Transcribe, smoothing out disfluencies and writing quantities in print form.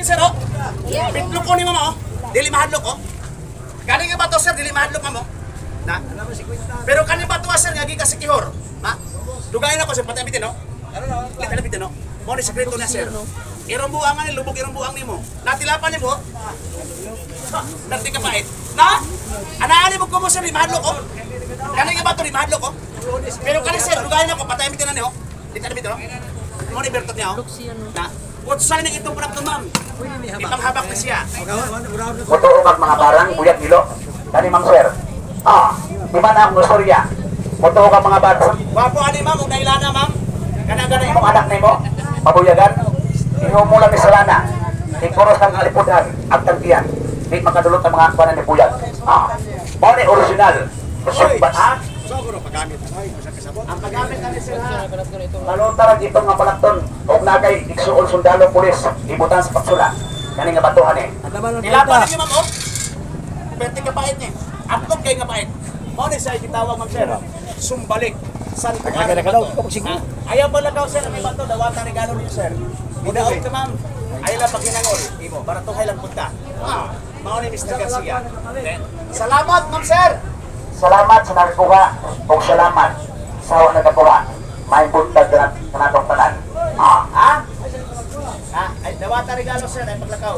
sir, oh. Pitlok ko ni mo, oh. Dili mahadlok, oh. Galing nga ba to, sir? Dili mahadlok mo. Na? Pero kanin ba to, sir? Nga gikas sa kihor. Ha? Dugayin ako, sir. Patay bitin, no? Patay bitin, no? Mo ni sekreto na, sir. Irong buangan ni lubog, irong buang nimo. Natilapan ni mo. Nanti ka pait. Na? Anaani mo ko mo, sir, ni mahadlok, oh. Galing nga ba to, ni mahadlok, oh. Pero kanin, sir, dugayin ako. Patay bitin na niyo. Patay bitin, no? Mo ni bertot niya, oh. Na? Kutsay na itong product, ma'am. Ipanghabak na siya. Motuukan mga barang, buyat nilo. Kani mang sir. Di mana ang storya? Motuukan mga barang. Wapo ani, ma'am, kung nailana, ma'am. Ganang-ganang Imong anak nimo, mabuyagan. Inumulan ni Salana. Ikuros ng alipudan at tangkiyan. Di makadulot ang mga akbanan ni Buyag. Mo ni original. Ha? Ang paggamit na ni sir, ha? Maluntaran dito nga balakton. Huwag nagay igsuol sundalo pulis. Ibutan sa pagsula. Kani nga batuhan eh. Nilaban niyo, ma'am, oh. Pwerte ka pait niya. Atlog kayo nga pait. Mo ni sa gitawag, ma'am, sir. Sumbalik. San ayaw ba lagaw, sir? May bato, dawatan regalo niyo, sir. Mudaot ka, ma'am. Ayaw lang pagkinangol. Imo, para tuhay lang punta. Mao ni Mr. Garcia. Salamat, ma'am, sir. Salamat sa nakakuha. O salamat sa nakakuha. May buntag na natong tanan. Ay, dawatan regalo, sir. Ay paglakaw.